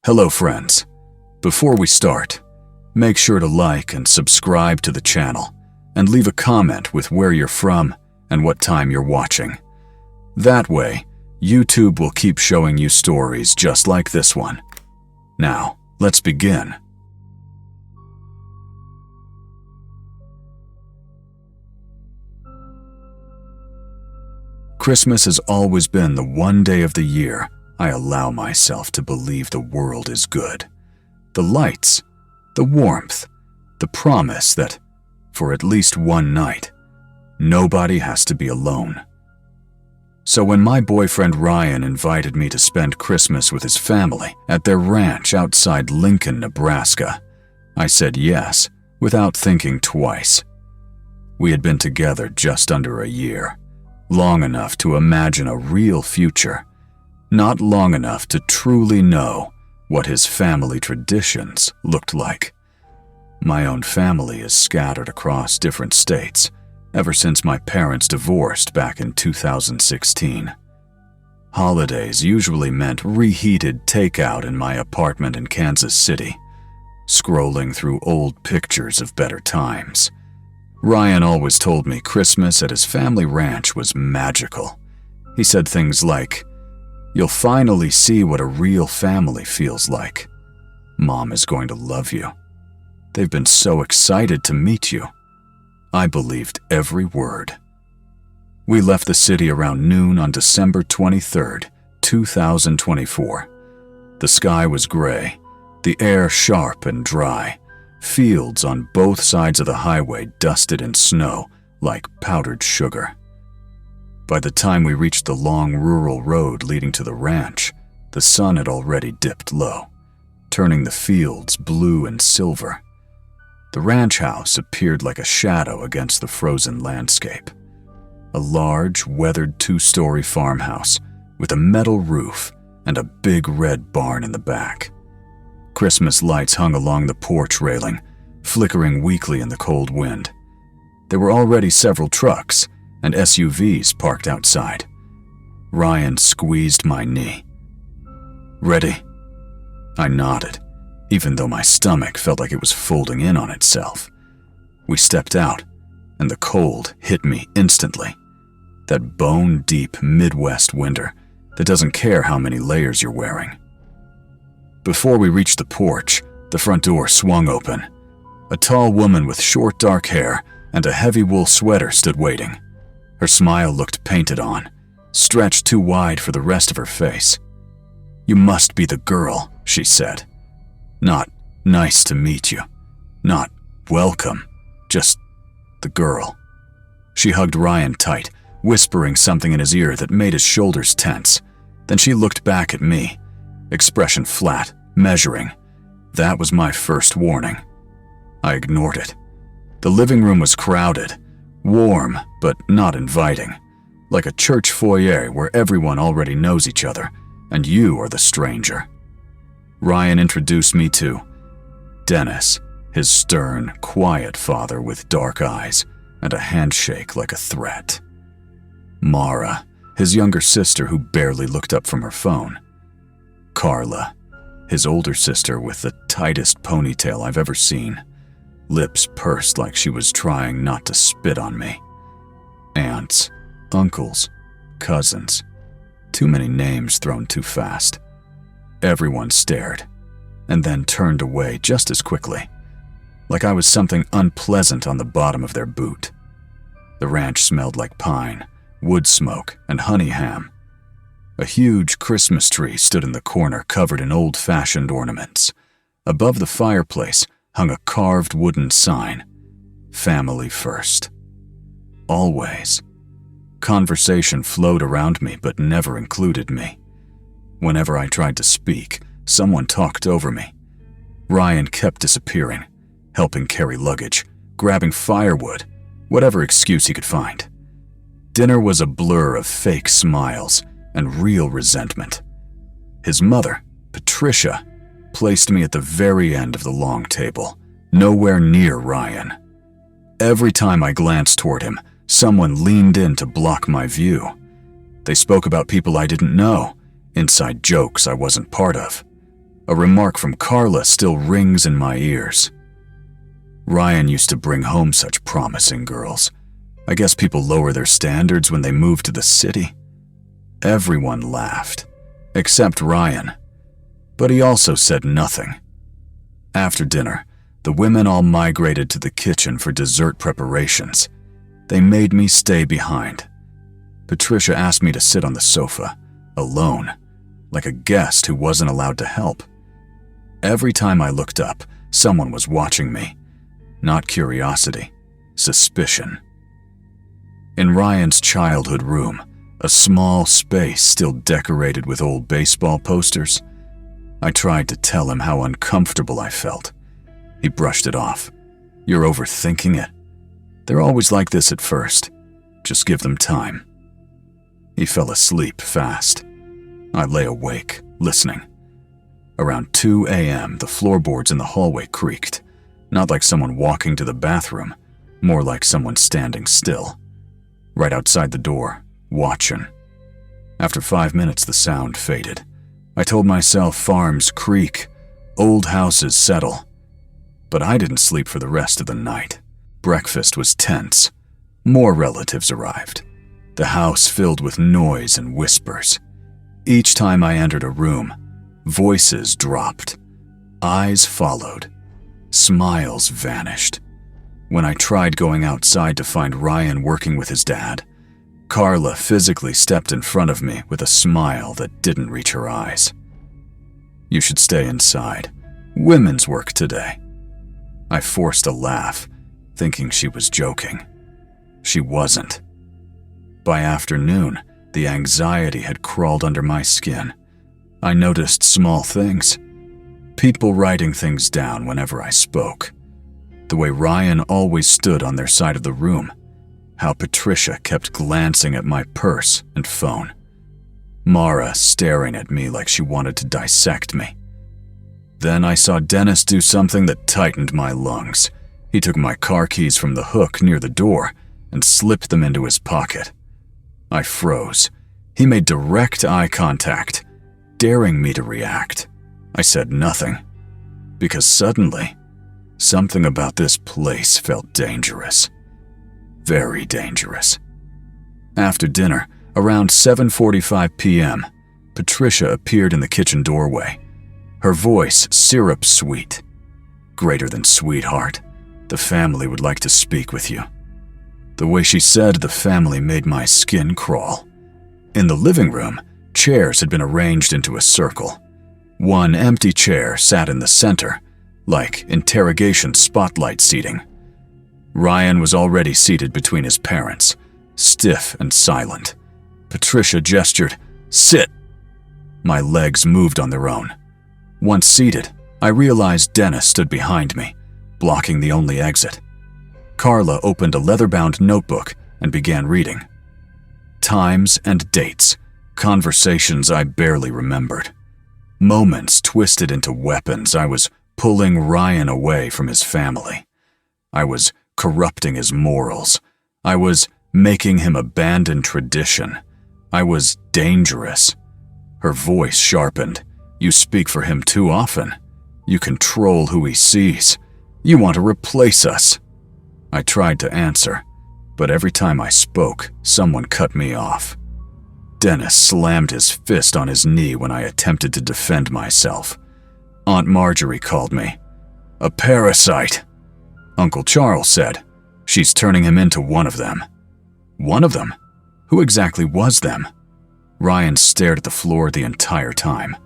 Hello friends. Before we start, make sure to like and subscribe to the channel and leave a comment with where you're from and what time you're watching. That way, YouTube will keep showing you stories just like this one. Now, let's begin. Christmas has always been the one day of the year I allow myself to believe the world is good. The lights, the warmth, the promise that, for at least one night, nobody has to be alone. So when my boyfriend Ryan invited me to spend Christmas with his family at their ranch outside Lincoln, Nebraska, I said yes without thinking twice. We had been together just under a year, long enough to imagine a real future, not long enough to truly know what his family traditions looked like. My own family is scattered across different states ever since my parents divorced back in 2016. Holidays usually meant reheated takeout in my apartment in Kansas City, scrolling through old pictures of better times. Ryan always told me Christmas at his family ranch was magical. He said things like, "You'll finally see what a real family feels like. Mom is going to love you. They've been so excited to meet you." I believed every word. We left the city around noon on December 23rd, 2024. The sky was gray, the air sharp and dry, fields on both sides of the highway dusted in snow like powdered sugar. By the time we reached the long rural road leading to the ranch, the sun had already dipped low, turning the fields blue and silver. The ranch house appeared like a shadow against the frozen landscape. A large, weathered two-story farmhouse with a metal roof and a big red barn in the back. Christmas lights hung along the porch railing, flickering weakly in the cold wind. There were already several trucks and SUVs parked outside. Ryan squeezed my knee. "Ready?" I nodded, even though my stomach felt like it was folding in on itself. We stepped out, and the cold hit me instantly. That bone-deep Midwest winter that doesn't care how many layers you're wearing. Before we reached the porch, the front door swung open. A tall woman with short dark hair and a heavy wool sweater stood waiting. Her smile looked painted on, stretched too wide for the rest of her face. "You must be the girl," she said. Not "nice to meet you," not "welcome," just the girl. She hugged Ryan tight, whispering something in his ear that made his shoulders tense. Then she looked back at me, expression flat, measuring. That was my first warning. I ignored it. The living room was crowded, warm but not inviting, like a church foyer where everyone already knows each other, and you are the stranger. Ryan introduced me to Dennis, his stern, quiet father with dark eyes and a handshake like a threat. Mara, his younger sister who barely looked up from her phone. Carla, his older sister with the tightest ponytail I've ever seen, lips pursed like she was trying not to spit on me. Aunts, uncles, cousins. Too many names thrown too fast. Everyone stared, and then turned away just as quickly, like I was something unpleasant on the bottom of their boot. The ranch smelled like pine, wood smoke, and honey ham. A huge Christmas tree stood in the corner covered in old-fashioned ornaments. Above the fireplace hung a carved wooden sign, "Family First." Always. Conversation flowed around me but never included me. Whenever I tried to speak, someone talked over me. Ryan kept disappearing, helping carry luggage, grabbing firewood, whatever excuse he could find. Dinner was a blur of fake smiles and real resentment. His mother, Patricia, placed me at the very end of the long table, nowhere near Ryan. Every time I glanced toward him, someone leaned in to block my view. They spoke about people I didn't know, inside jokes I wasn't part of. A remark from Carla still rings in my ears. Ryan used to bring home such promising girls. I guess people lower their standards when they move to the city. Everyone laughed, except Ryan, but he also said nothing. After dinner, the women all migrated to the kitchen for dessert preparations. They made me stay behind. Patricia asked me to sit on the sofa, alone, like a guest who wasn't allowed to help. Every time I looked up, someone was watching me. Not curiosity, suspicion. In Ryan's childhood room, a small space still decorated with old baseball posters, I tried to tell him how uncomfortable I felt. He brushed it off. You're overthinking it. They're always like this at first. Just give them time. He fell asleep fast. I lay awake, listening. Around 2 a.m., the floorboards in the hallway creaked. Not like someone walking to the bathroom, more like someone standing still. Right outside the door, watching. After 5 minutes, the sound faded. I told myself farms creak, old houses settle. But I didn't sleep for the rest of the night. Breakfast was tense. More relatives arrived. The house filled with noise and whispers. Each time I entered a room, voices dropped. Eyes followed. Smiles vanished. When I tried going outside to find Ryan working with his dad, Carla physically stepped in front of me with a smile that didn't reach her eyes. You should stay inside. Women's work today. I forced a laugh, thinking she was joking. She wasn't. By afternoon, the anxiety had crawled under my skin. I noticed small things. People writing things down whenever I spoke. The way Ryan always stood on their side of the room. How Patricia kept glancing at my purse and phone. Mara staring at me like she wanted to dissect me. Then I saw Dennis do something that tightened my lungs. He took my car keys from the hook near the door and slipped them into his pocket. I froze. He made direct eye contact, daring me to react. I said nothing, because suddenly, something about this place felt dangerous. Very dangerous. After dinner, around 7:45 p.m., Patricia appeared in the kitchen doorway. Her voice syrup-sweet. Greater than sweetheart, the family would like to speak with you. The way she said the family made my skin crawl. In the living room, chairs had been arranged into a circle. One empty chair sat in the center, like interrogation spotlight seating. Ryan was already seated between his parents, stiff and silent. Patricia gestured, "Sit." My legs moved on their own. Once seated, I realized Dennis stood behind me, blocking the only exit. Carla opened a leather-bound notebook and began reading. Times and dates, conversations I barely remembered. Moments twisted into weapons. I was pulling Ryan away from his family. I was corrupting his morals. I was making him abandon tradition. I was dangerous. Her voice sharpened. You speak for him too often. You control who he sees. You want to replace us. I tried to answer, but every time I spoke, someone cut me off. Dennis slammed his fist on his knee when I attempted to defend myself. Aunt Marjorie called me a parasite. Uncle Charles said, "She's turning him into one of them." One of them? Who exactly was them? Ryan stared at the floor the entire time.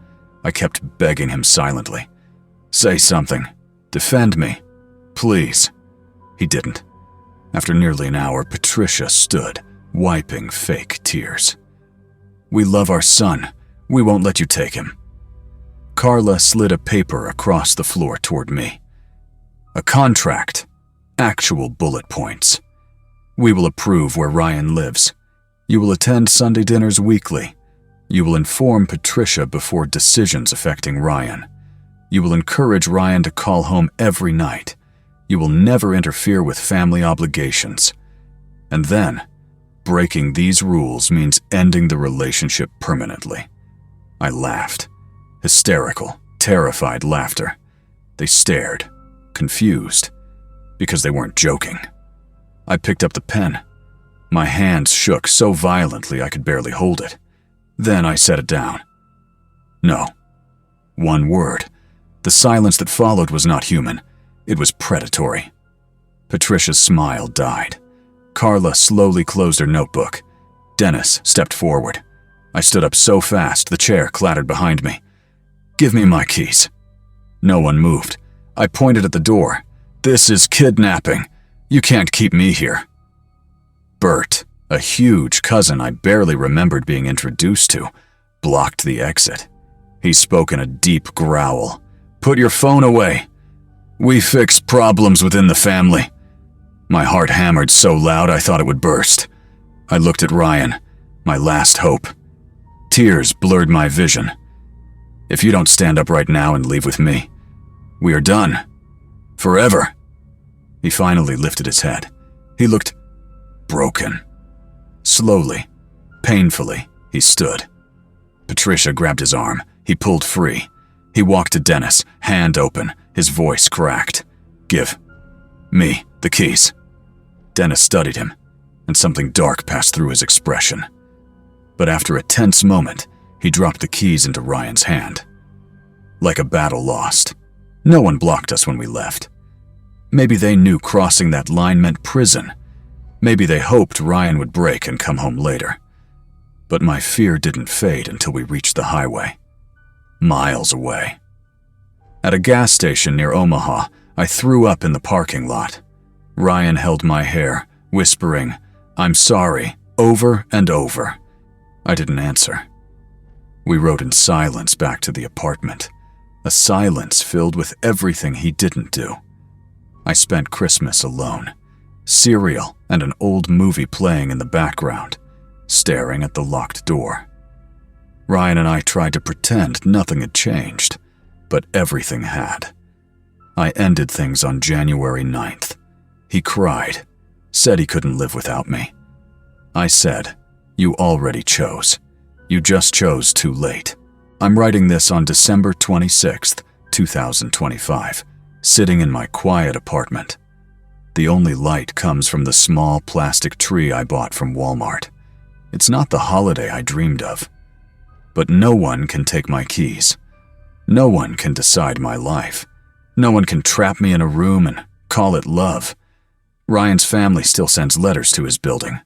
I kept begging him silently. Say something. Defend me. Please. He didn't. After nearly an hour, Patricia stood, wiping fake tears. We love our son. We won't let you take him. Carla slid a paper across the floor toward me. A contract. Actual bullet points. We will approve where Ryan lives. You will attend Sunday dinners weekly. You will inform Patricia before decisions affecting Ryan. You will encourage Ryan to call home every night. You will never interfere with family obligations. And then, breaking these rules means ending the relationship permanently. I laughed. Hysterical, terrified laughter. They stared, confused, because they weren't joking. I picked up the pen. My hands shook so violently I could barely hold it. Then I set it down. No. One word. The silence that followed was not human. It was predatory. Patricia's smile died. Carla slowly closed her notebook. Dennis stepped forward. I stood up so fast the chair clattered behind me. "Give me my keys." No one moved. I pointed at the door. "This is kidnapping. You can't keep me here." Bert, a huge cousin I barely remembered being introduced to, blocked the exit. He spoke in a deep growl. "Put your phone away. We fix problems within the family." My heart hammered so loud I thought it would burst. I looked at Ryan, my last hope. Tears blurred my vision. "If you don't stand up right now and leave with me, we are done. Forever." He finally lifted his head. He looked broken. Slowly, painfully, he stood. Patricia grabbed his arm. He pulled free. He walked to Dennis, hand open, his voice cracked. "Give me the keys." Dennis studied him, and something dark passed through his expression. But after a tense moment, he dropped the keys into Ryan's hand. Like a battle lost. No one blocked us when we left. Maybe they knew crossing that line meant prison. Maybe they hoped Ryan would break and come home later. But my fear didn't fade until we reached the highway. Miles away. At a gas station near Omaha, I threw up in the parking lot. Ryan held my hair, whispering, "I'm sorry," over and over. I didn't answer. We rode in silence back to the apartment, a silence filled with everything he didn't do. I spent Christmas alone, cereal and an old movie playing in the background, staring at the locked door. Ryan and I tried to pretend nothing had changed, but everything had. I ended things on January 9th. He cried, said he couldn't live without me. I said, "You already chose. You just chose too late." I'm writing this on December 26th, 2025, sitting in my quiet apartment. The only light comes from the small plastic tree I bought from Walmart. It's not the holiday I dreamed of. But no one can take my keys. No one can decide my life. No one can trap me in a room and call it love. Ryan's family still sends letters to his building.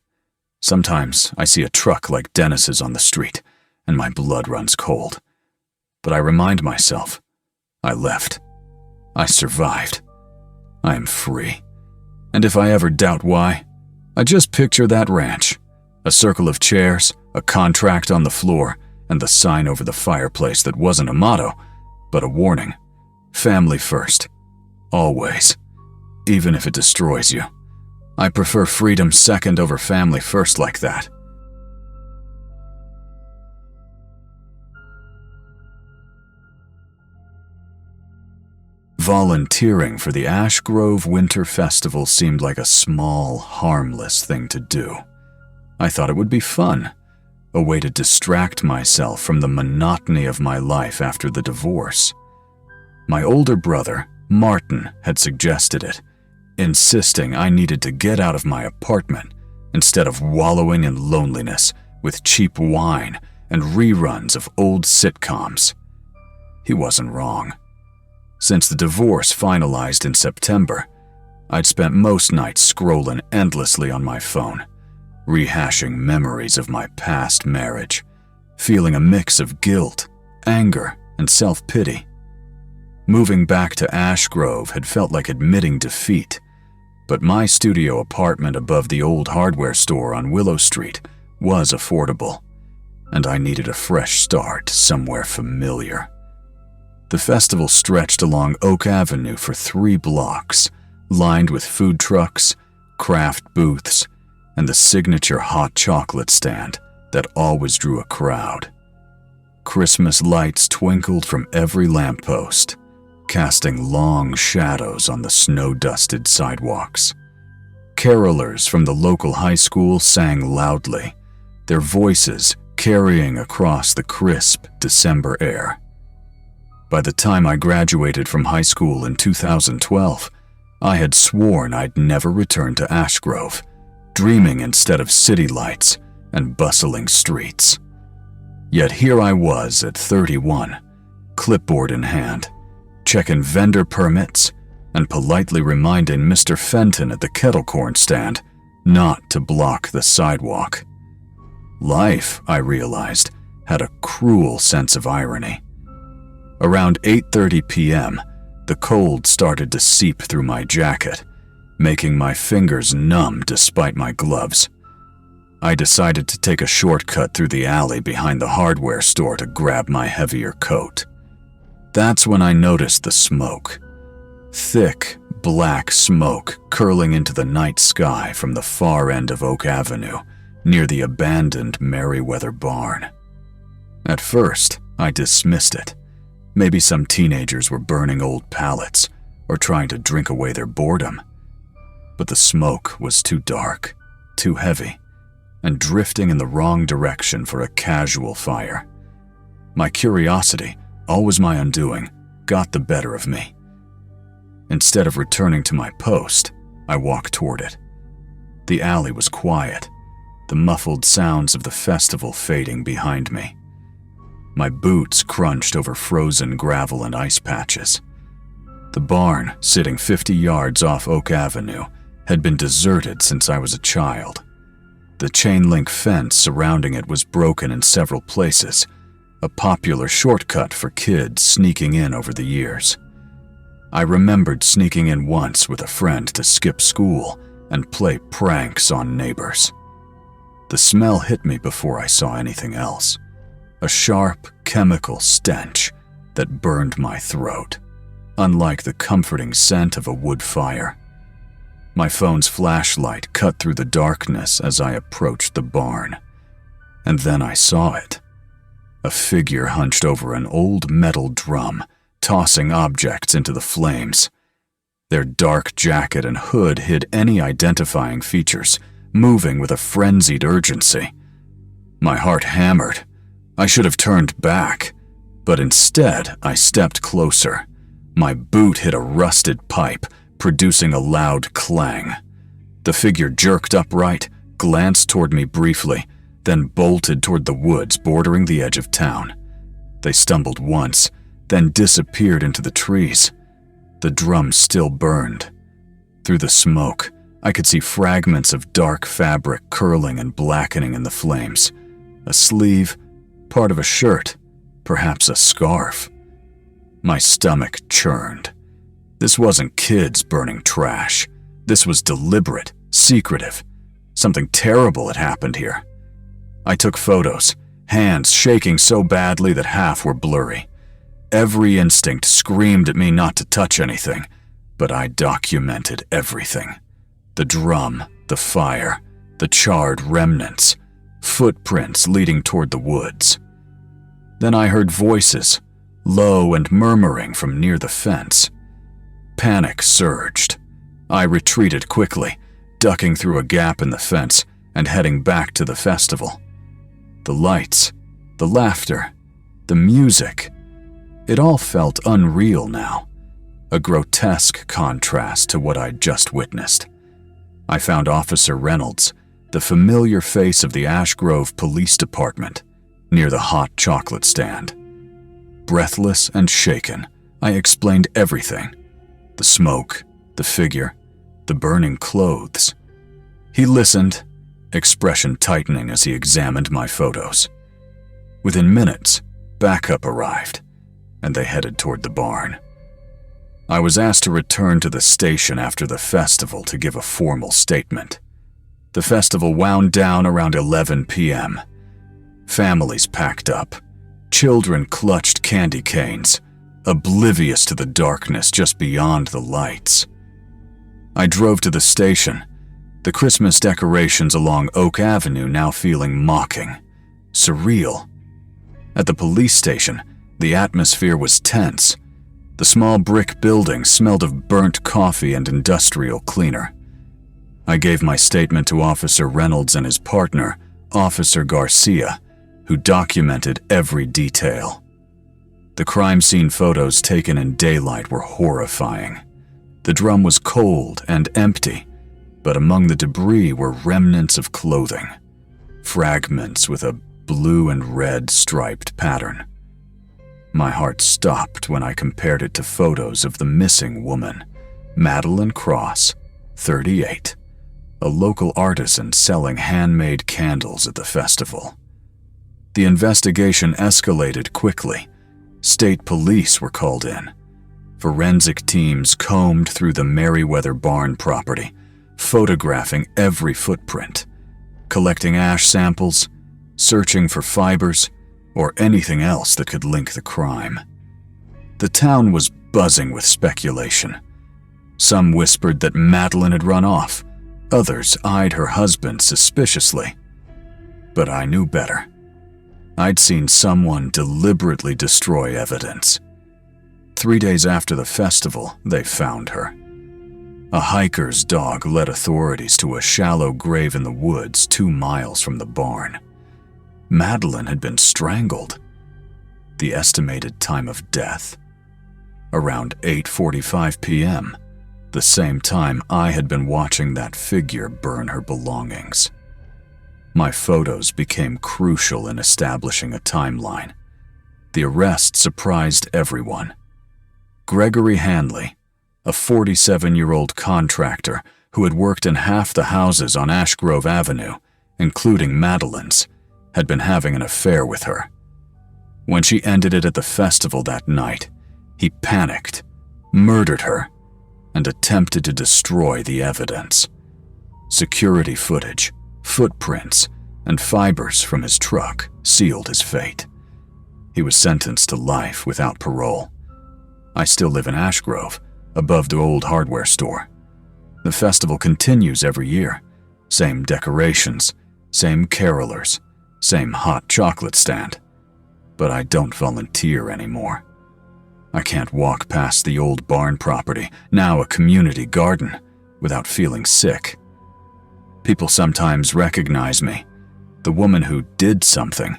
Sometimes I see a truck like Dennis's on the street, and my blood runs cold. But I remind myself, I left. I survived. I am free. And if I ever doubt why, I just picture that ranch. A circle of chairs, a contract on the floor, and the sign over the fireplace that wasn't a motto, but a warning. Family first. Always. Even if it destroys you. I prefer freedom second over family first like that. Volunteering for the Ash Grove Winter Festival seemed like a small, harmless thing to do. I thought it would be fun, a way to distract myself from the monotony of my life after the divorce. My older brother, Martin, had suggested it, insisting I needed to get out of my apartment instead of wallowing in loneliness with cheap wine and reruns of old sitcoms. He wasn't wrong. Since the divorce finalized in September, I'd spent most nights scrolling endlessly on my phone, rehashing memories of my past marriage, feeling a mix of guilt, anger, and self-pity. Moving back to Ash Grove had felt like admitting defeat, but my studio apartment above the old hardware store on Willow Street was affordable, and I needed a fresh start somewhere familiar. The festival stretched along Oak Avenue for 3 blocks, lined with food trucks, craft booths, and the signature hot chocolate stand that always drew a crowd. Christmas lights twinkled from every lamppost, casting long shadows on the snow-dusted sidewalks. Carolers from the local high school sang loudly, their voices carrying across the crisp December air. By the time I graduated from high school in 2012, I had sworn I'd never return to Ash Grove, dreaming instead of city lights and bustling streets. Yet here I was at 31, clipboard in hand, checking vendor permits and politely reminding Mr. Fenton at the kettle corn stand not to block the sidewalk. Life, I realized, had a cruel sense of irony. Around 8:30 p.m., the cold started to seep through my jacket, making my fingers numb despite my gloves. I decided to take a shortcut through the alley behind the hardware store to grab my heavier coat. That's when I noticed the smoke. Thick, black smoke curling into the night sky from the far end of Oak Avenue, near the abandoned Merriweather barn. At first, I dismissed it. Maybe some teenagers were burning old pallets or trying to drink away their boredom. But the smoke was too dark, too heavy, and drifting in the wrong direction for a casual fire. My curiosity, always my undoing, got the better of me. Instead of returning to my post, I walked toward it. The alley was quiet, the muffled sounds of the festival fading behind me. My boots crunched over frozen gravel and ice patches. The barn, sitting 50 yards off Oak Avenue, had been deserted since I was a child. The chain-link fence surrounding it was broken in several places, a popular shortcut for kids sneaking in over the years. I remembered sneaking in once with a friend to skip school and play pranks on neighbors. The smell hit me before I saw anything else. A sharp, chemical stench that burned my throat, unlike the comforting scent of a wood fire. My phone's flashlight cut through the darkness as I approached the barn. And then I saw it. A figure hunched over an old metal drum, tossing objects into the flames. Their dark jacket and hood hid any identifying features, moving with a frenzied urgency. My heart hammered. I should have turned back, but instead I stepped closer. My boot hit a rusted pipe, producing a loud clang. The figure jerked upright, glanced toward me briefly, then bolted toward the woods bordering the edge of town. They stumbled once, then disappeared into the trees. The drum still burned. Through the smoke, I could see fragments of dark fabric curling and blackening in the flames. A sleeve, part of a shirt, perhaps a scarf. My stomach churned. This wasn't kids burning trash. This was deliberate, secretive. Something terrible had happened here. I took photos, hands shaking so badly that half were blurry. Every instinct screamed at me not to touch anything, but I documented everything. The drum, the fire, the charred remnants, footprints leading toward the woods. Then I heard voices, low and murmuring from near the fence. Panic surged. I retreated quickly, ducking through a gap in the fence and heading back to the festival. The lights, the laughter, the music, it all felt unreal now, a grotesque contrast to what I'd just witnessed. I found Officer Reynolds, the familiar face of the Ash Grove Police Department, near the hot chocolate stand. Breathless and shaken, I explained everything. The smoke, the figure, the burning clothes. He listened, expression tightening as he examined my photos. Within minutes, backup arrived, and they headed toward the barn. I was asked to return to the station after the festival to give a formal statement. The festival wound down around 11 p.m. Families packed up. Children clutched candy canes, oblivious to the darkness just beyond the lights. I drove to the station, the Christmas decorations along Oak Avenue now feeling mocking, surreal. At the police station, the atmosphere was tense. The small brick building smelled of burnt coffee and industrial cleaner. I gave my statement to Officer Reynolds and his partner, Officer Garcia, who documented every detail. The crime scene photos taken in daylight were horrifying. The drum was cold and empty, but among the debris were remnants of clothing, fragments with a blue and red striped pattern. My heart stopped when I compared it to photos of the missing woman, Madeline Cross, 38, a local artisan selling handmade candles at the festival. The investigation escalated quickly. State police were called in. Forensic teams combed through the Merriweather barn property, photographing every footprint, collecting ash samples, searching for fibers, or anything else that could link the crime. The town was buzzing with speculation. Some whispered that Madeline had run off. Others eyed her husband suspiciously. But I knew better. I'd seen someone deliberately destroy evidence. 3 days after the festival, they found her. A hiker's dog led authorities to a shallow grave in the woods 2 miles from the barn. Madeline had been strangled. The estimated time of death? Around 8:45 p.m., the same time I had been watching that figure burn her belongings. My photos became crucial in establishing a timeline. The arrest surprised everyone. Gregory Hanley, a 47-year-old contractor who had worked in half the houses on Ash Grove Avenue, including Madeline's, had been having an affair with her. When she ended it at the festival that night, he panicked, murdered her, and attempted to destroy the evidence. Security footage, footprints, and fibers from his truck sealed his fate. He was sentenced to life without parole. I still live in Ash Grove, above the old hardware store. The festival continues every year. Same decorations, same carolers, same hot chocolate stand. But I don't volunteer anymore. I can't walk past the old barn property, now a community garden, without feeling sick. People sometimes recognize me, the woman who did something,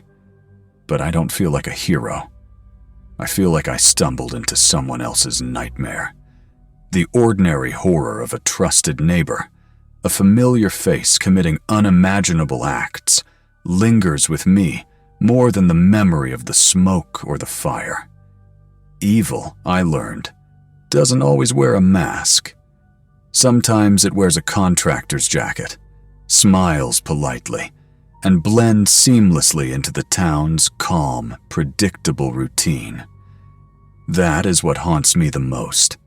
but I don't feel like a hero. I feel like I stumbled into someone else's nightmare. The ordinary horror of a trusted neighbor, a familiar face committing unimaginable acts, lingers with me more than the memory of the smoke or the fire. Evil, I learned, doesn't always wear a mask. Sometimes it wears a contractor's jacket, smiles politely, and blends seamlessly into the town's calm, predictable routine. That is what haunts me the most.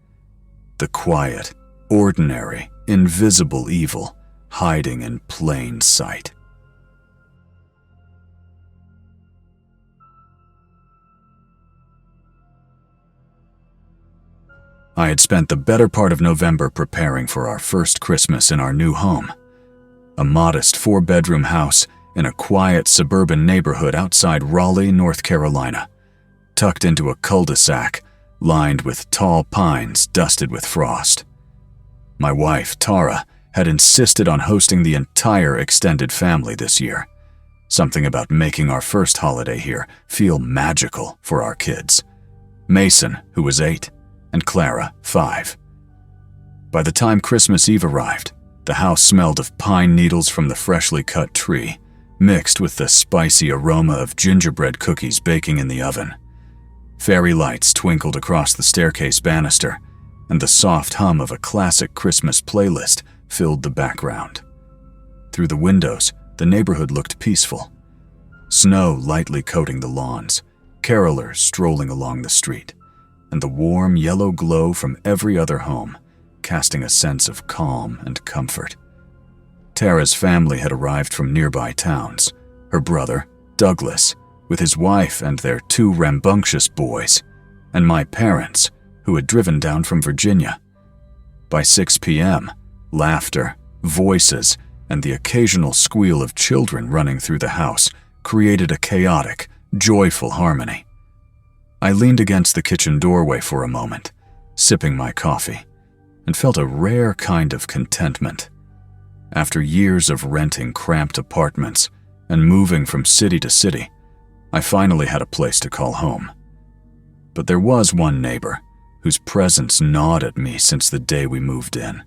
The quiet, ordinary, invisible evil hiding in plain sight. I had spent the better part of November preparing for our first Christmas in our new home. A modest 4-bedroom house in a quiet suburban neighborhood outside Raleigh, North Carolina, tucked into a cul-de-sac lined with tall pines dusted with frost. My wife, Tara, had insisted on hosting the entire extended family this year, something about making our first holiday here feel magical for our kids. Mason, who was 8, and Clara, 5. By the time Christmas Eve arrived, the house smelled of pine needles from the freshly cut tree, mixed with the spicy aroma of gingerbread cookies baking in the oven. Fairy lights twinkled across the staircase banister, and the soft hum of a classic Christmas playlist filled the background. Through the windows, the neighborhood looked peaceful. Snow lightly coating the lawns, carolers strolling along the street, and the warm yellow glow from every other home, casting a sense of calm and comfort. Tara's family had arrived from nearby towns. Her brother, Douglas, with his wife and their 2 rambunctious boys, and my parents, who had driven down from Virginia. By 6 p.m., laughter, voices, and the occasional squeal of children running through the house created a chaotic, joyful harmony. I leaned against the kitchen doorway for a moment, sipping my coffee, and felt a rare kind of contentment. After years of renting cramped apartments and moving from city to city, I finally had a place to call home. but there was one neighbor whose presence gnawed at me since the day we moved in.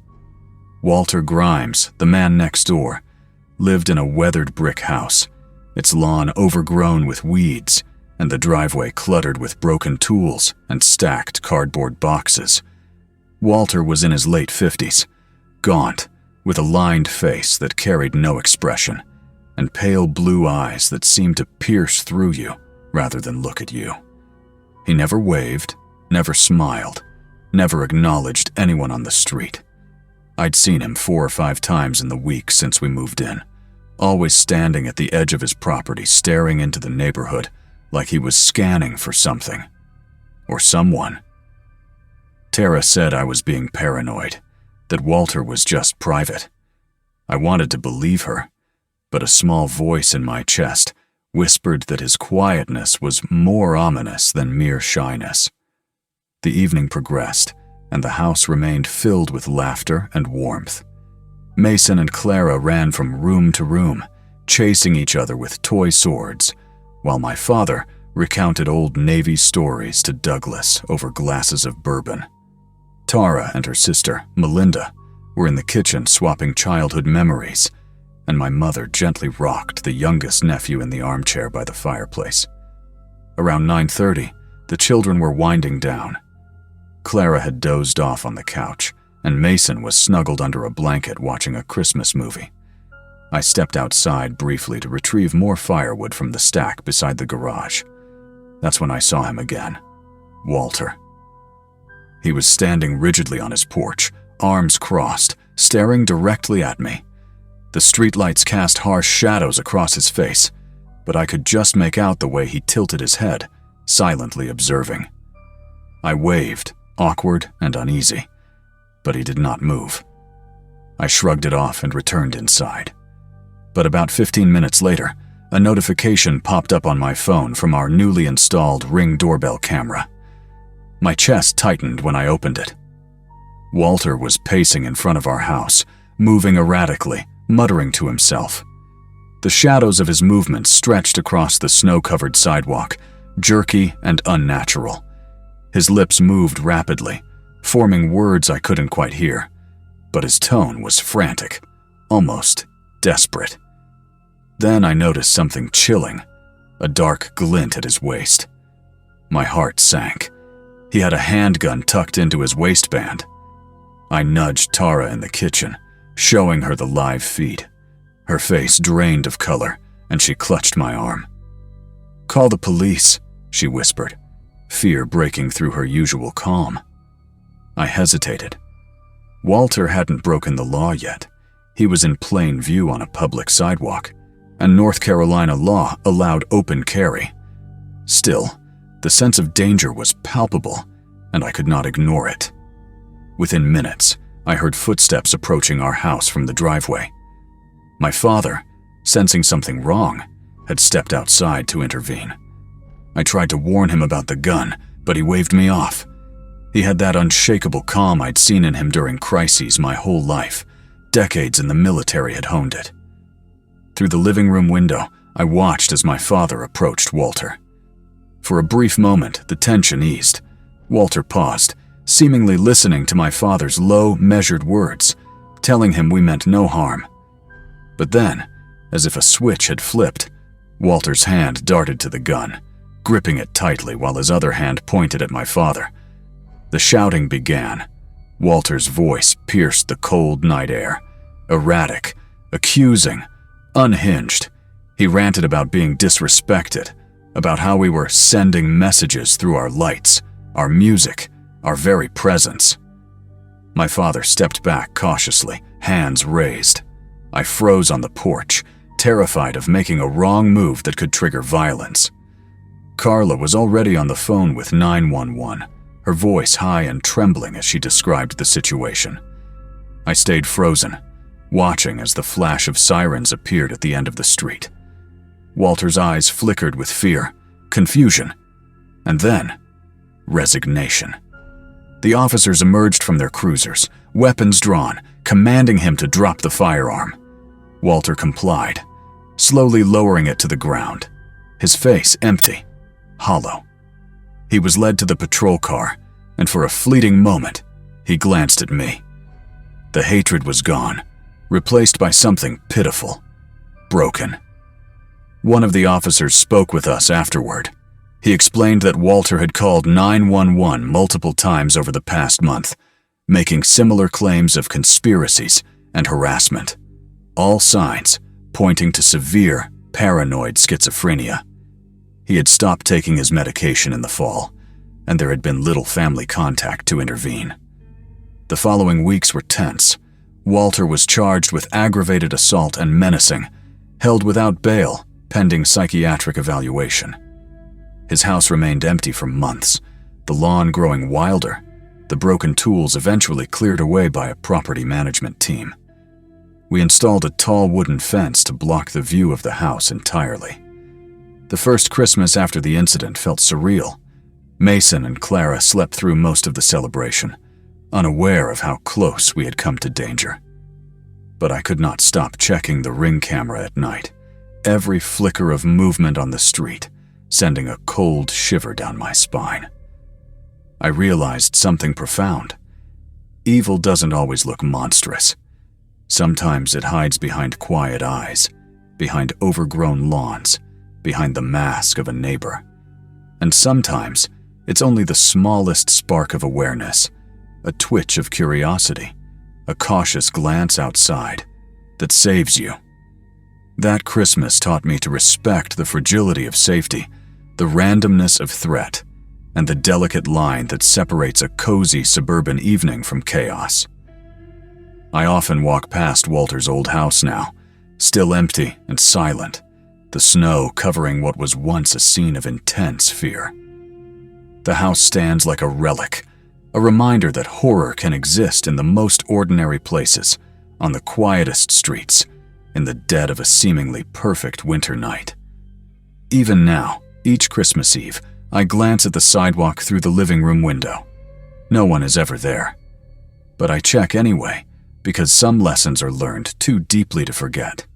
Walter Grimes, the man next door, lived in a weathered brick house, its lawn overgrown with weeds and the driveway cluttered with broken tools and stacked cardboard boxes. Walter was in his late 50s, gaunt, with a lined face that carried no expression, and pale blue eyes that seemed to pierce through you rather than look at you. He never waved, never smiled, never acknowledged anyone on the street. I'd seen him 4 or 5 times in the week since we moved in, always standing at the edge of his property staring into the neighborhood like he was scanning for something or someone. Tara said I was being paranoid, that Walter was just private. I wanted to believe her, but a small voice in my chest whispered that his quietness was more ominous than mere shyness. The evening progressed, and the house remained filled with laughter and warmth. Mason and Clara ran from room to room, chasing each other with toy swords, while my father recounted old Navy stories to Douglas over glasses of bourbon. Tara and her sister, Melinda, were in the kitchen swapping childhood memories, and my mother gently rocked the youngest nephew in the armchair by the fireplace. Around 9:30, the children were winding down. Clara had dozed off on the couch, and Mason was snuggled under a blanket watching a Christmas movie. I stepped outside briefly to retrieve more firewood from the stack beside the garage. That's when I saw him again, Walter. He was standing rigidly on his porch, arms crossed, staring directly at me. The streetlights cast harsh shadows across his face, but I could just make out the way he tilted his head, silently observing. I waved, awkward and uneasy, but he did not move. I shrugged it off and returned inside. But about 15 minutes later, a notification popped up on my phone from our newly installed Ring doorbell camera. My chest tightened when I opened it. Walter was pacing in front of our house, moving erratically, muttering to himself. The shadows of his movements stretched across the snow-covered sidewalk, jerky and unnatural. His lips moved rapidly, forming words I couldn't quite hear, but his tone was frantic, almost desperate. Then I noticed something chilling, a dark glint at his waist. My heart sank. He had a handgun tucked into his waistband. I nudged Tara in the kitchen, showing her the live feed. Her face drained of color, and she clutched my arm. "Call the police," she whispered, fear breaking through her usual calm. I hesitated. Walter hadn't broken the law yet. He was in plain view on a public sidewalk, and North Carolina law allowed open carry. Still, the sense of danger was palpable, and I could not ignore it. Within minutes, I heard footsteps approaching our house from the driveway. My father, sensing something wrong, had stepped outside to intervene. I tried to warn him about the gun, but he waved me off. He had that unshakable calm I'd seen in him during crises my whole life. Decades in the military had honed it. Through the living room window, I watched as my father approached Walter. For a brief moment, the tension eased. Walter paused, seemingly listening to my father's low, measured words, telling him we meant no harm. But then, as if a switch had flipped, Walter's hand darted to the gun, gripping it tightly while his other hand pointed at my father. The shouting began. Walter's voice pierced the cold night air, erratic, accusing, unhinged. He ranted about being disrespected, about how we were sending messages through our lights, our music, our very presence. My father stepped back cautiously, hands raised. I froze on the porch, terrified of making a wrong move that could trigger violence. Carla was already on the phone with 911, her voice high and trembling as she described the situation. I stayed frozen, watching as the flash of sirens appeared at the end of the street. Walter's eyes flickered with fear, confusion, and then resignation. The officers emerged from their cruisers, weapons drawn, commanding him to drop the firearm. Walter complied, slowly lowering it to the ground, his face empty, hollow. He was led to the patrol car, and for a fleeting moment, he glanced at me. The hatred was gone, replaced by something pitiful, broken. One of the officers spoke with us afterward. He explained that Walter had called 911 multiple times over the past month, making similar claims of conspiracies and harassment, all signs pointing to severe paranoid schizophrenia. He had stopped taking his medication in the fall, and there had been little family contact to intervene. The following weeks were tense. Walter was charged with aggravated assault and menacing, held without bail, pending psychiatric evaluation. His house remained empty for months, the lawn growing wilder, the broken tools eventually cleared away by a property management team. We installed a tall wooden fence to block the view of the house entirely. The first Christmas after the incident felt surreal. Mason and Clara slept through most of the celebration, unaware of how close we had come to danger. But I could not stop checking the Ring camera at night, every flicker of movement on the street sending a cold shiver down my spine. I realized something profound. Evil doesn't always look monstrous. Sometimes it hides behind quiet eyes, behind overgrown lawns, behind the mask of a neighbor. And sometimes it's only the smallest spark of awareness, a twitch of curiosity, a cautious glance outside that saves you. That Christmas taught me to respect the fragility of safety, the randomness of threat, and the delicate line that separates a cozy suburban evening from chaos. I often walk past Walter's old house now, still empty and silent, the snow covering what was once a scene of intense fear. The house stands like a relic, a reminder that horror can exist in the most ordinary places, on the quietest streets, in the dead of a seemingly perfect winter night. Even now, each Christmas Eve, I glance at the sidewalk through the living room window. No one is ever there. But I check anyway, because some lessons are learned too deeply to forget.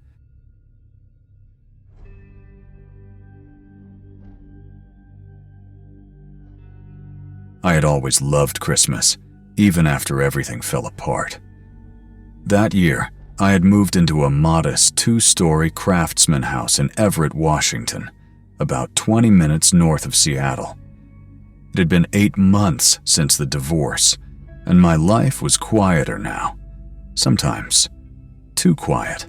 I had always loved Christmas, even after everything fell apart. That year, I had moved into a modest 2-story craftsman house in Everett, Washington, about 20 minutes north of Seattle. It had been 8 months since the divorce, and my life was quieter now, sometimes too quiet.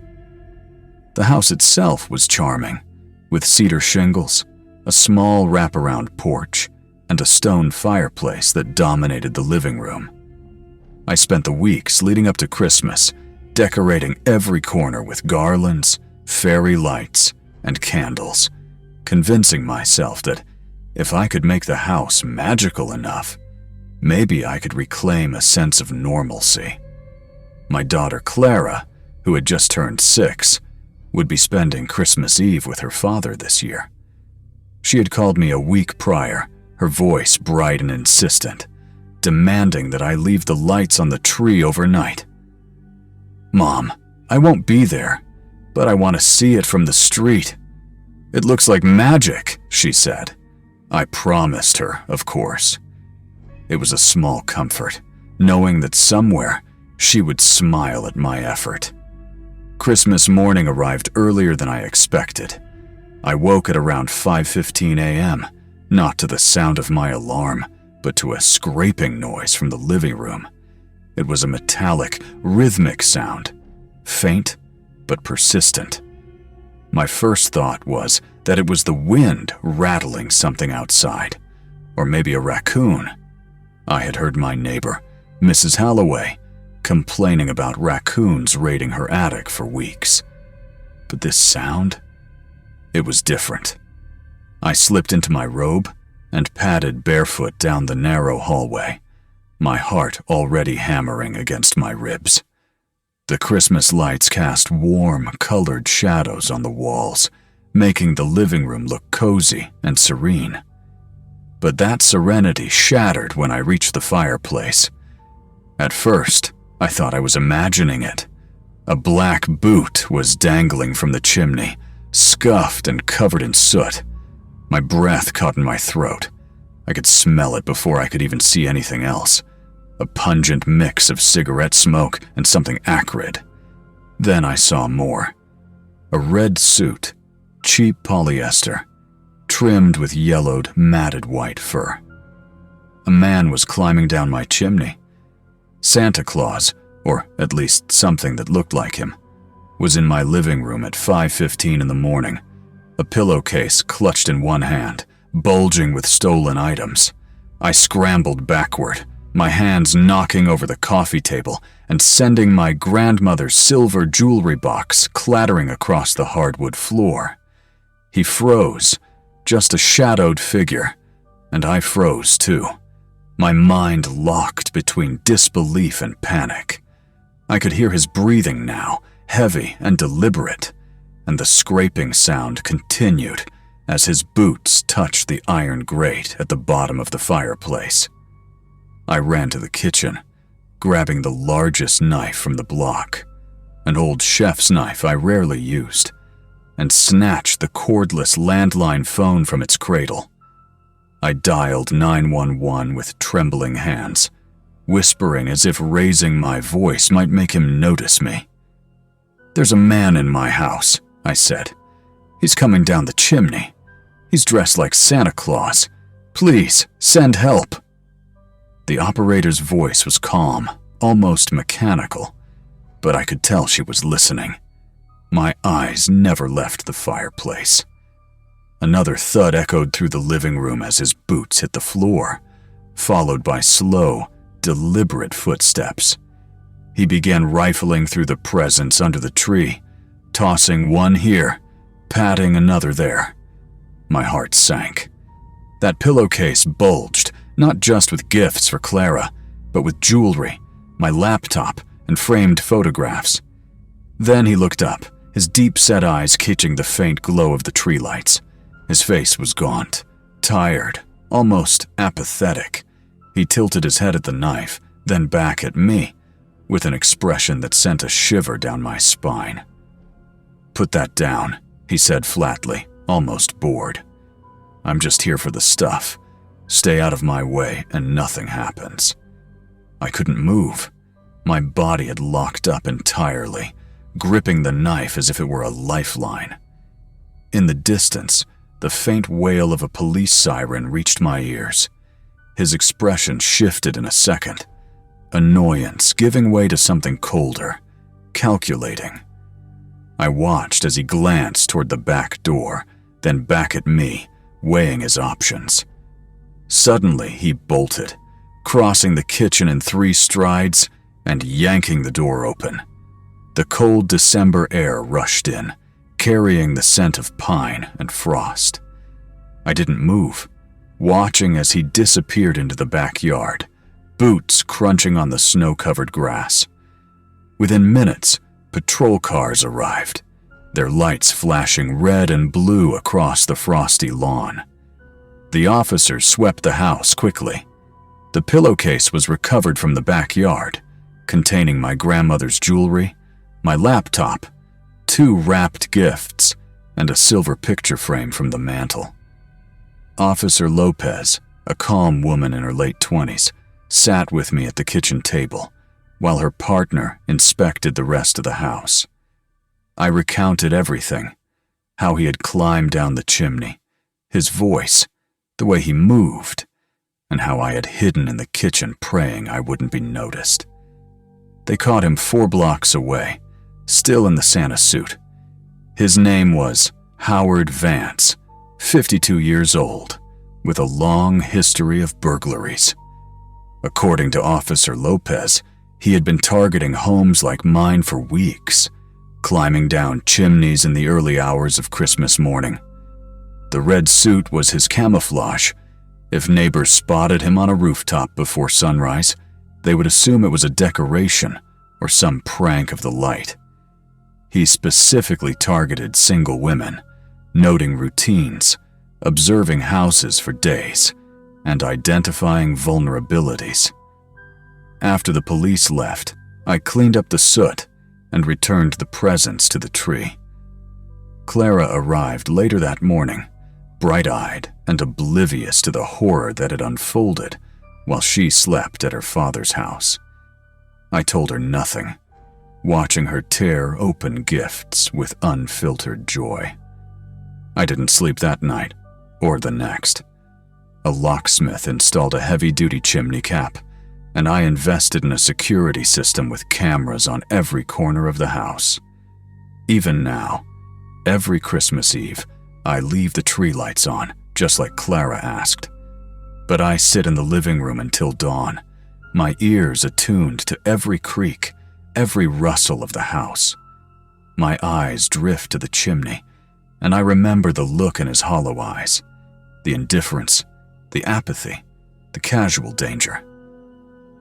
The house itself was charming, with cedar shingles, a small wraparound porch, and a stone fireplace that dominated the living room. I spent the weeks leading up to Christmas decorating every corner with garlands, fairy lights, and candles, convincing myself that if I could make the house magical enough, maybe I could reclaim a sense of normalcy. My daughter Clara, who had just turned 6, would be spending Christmas Eve with her father this year. She had called me a week prior, her voice bright and insistent, demanding that I leave the lights on the tree overnight. "Mom, I won't be there, but I want to see it from the street. It looks like magic," she said. I promised her, of course. It was a small comfort, knowing that somewhere she would smile at my effort. Christmas morning arrived earlier than I expected. I woke at around 5:15 a.m., not to the sound of my alarm, but to a scraping noise from the living room. It was a metallic, rhythmic sound, faint but persistent. My first thought was that it was the wind rattling something outside, or maybe a raccoon. I had heard my neighbor, Mrs. Holloway, complaining about raccoons raiding her attic for weeks. But this sound, it was different. I slipped into my robe and padded barefoot down the narrow hallway, my heart already hammering against my ribs. The Christmas lights cast warm, colored shadows on the walls, making the living room look cozy and serene. But that serenity shattered when I reached the fireplace. At first, I thought I was imagining it. A black boot was dangling from the chimney, scuffed and covered in soot. My breath caught in my throat. I could smell it before I could even see anything else. A pungent mix of cigarette smoke and something acrid. Then I saw more. A red suit, cheap polyester, trimmed with yellowed, matted white fur. A man was climbing down my chimney. Santa Claus, or at least something that looked like him, was in my living room at 5:15 in the morning, a pillowcase clutched in one hand, bulging with stolen items. I scrambled backward, my hands knocking over the coffee table and sending my grandmother's silver jewelry box clattering across the hardwood floor. He froze, just a shadowed figure, and I froze too. My mind locked between disbelief and panic. I could hear his breathing now, heavy and deliberate, and the scraping sound continued as his boots touched the iron grate at the bottom of the fireplace. I ran to the kitchen, grabbing the largest knife from the block, an old chef's knife I rarely used, and snatched the cordless landline phone from its cradle. I dialed 911 with trembling hands, whispering as if raising my voice might make him notice me. "There's a man in my house," I said. "He's coming down the chimney. He's dressed like Santa Claus. Please, send help." The operator's voice was calm, almost mechanical, but I could tell she was listening. My eyes never left the fireplace. Another thud echoed through the living room as his boots hit the floor, followed by slow, deliberate footsteps. He began rifling through the presents under the tree, tossing one here, patting another there. My heart sank. That pillowcase bulged, not just with gifts for Clara, but with jewelry, my laptop, and framed photographs. Then he looked up, his deep-set eyes catching the faint glow of the tree lights. His face was gaunt, tired, almost apathetic. He tilted his head at the knife, then back at me, with an expression that sent a shiver down my spine. "Put that down," he said flatly, almost bored. "I'm just here for the stuff. Stay out of my way and nothing happens." I couldn't move. My body had locked up entirely, gripping the knife as if it were a lifeline. In the distance, the faint wail of a police siren reached my ears. His expression shifted in a second, annoyance giving way to something colder, calculating. I watched as he glanced toward the back door, then back at me, weighing his options. Suddenly, he bolted, crossing the kitchen in 3 strides and yanking the door open. The cold December air rushed in, carrying the scent of pine and frost. I didn't move, watching as he disappeared into the backyard, boots crunching on the snow-covered grass. Within minutes, patrol cars arrived, their lights flashing red and blue across the frosty lawn. The officers swept the house quickly. The pillowcase was recovered from the backyard, containing my grandmother's jewelry, my laptop, 2 wrapped gifts, and a silver picture frame from the mantel. Officer Lopez, a calm woman in her late 20s, sat with me at the kitchen table, while her partner inspected the rest of the house. I recounted everything, how he had climbed down the chimney, his voice, the way he moved, and how I had hidden in the kitchen praying I wouldn't be noticed. They caught him 4 blocks away, still in the Santa suit. His name was Howard Vance, 52 years old, with a long history of burglaries. According to Officer Lopez, he had been targeting homes like mine for weeks, climbing down chimneys in the early hours of Christmas morning. The red suit was his camouflage. If neighbors spotted him on a rooftop before sunrise, they would assume it was a decoration or some prank of the light. He specifically targeted single women, noting routines, observing houses for days, and identifying vulnerabilities. After the police left, I cleaned up the soot and returned the presents to the tree. Clara arrived later that morning, bright-eyed and oblivious to the horror that had unfolded while she slept at her father's house. I told her nothing, watching her tear open gifts with unfiltered joy. I didn't sleep that night, or the next. A locksmith installed a heavy-duty chimney cap, and I invested in a security system with cameras on every corner of the house. Even now, every Christmas Eve, I leave the tree lights on, just like Clara asked. But I sit in the living room until dawn, my ears attuned to every creak, every rustle of the house. My eyes drift to the chimney, and I remember the look in his hollow eyes, the indifference, the apathy, the casual danger.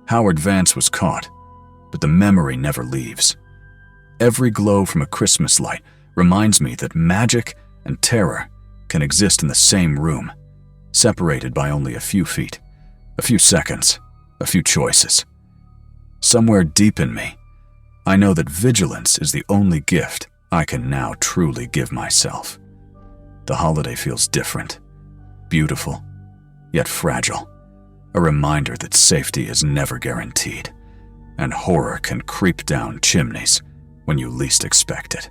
Howard Vance was caught, but the memory never leaves. Every glow from a Christmas light reminds me that magic and terror can exist in the same room, separated by only a few feet, a few seconds, a few choices. Somewhere deep in me, I know that vigilance is the only gift I can now truly give myself. The holiday feels different, beautiful, yet fragile, a reminder that safety is never guaranteed, and horror can creep down chimneys when you least expect it.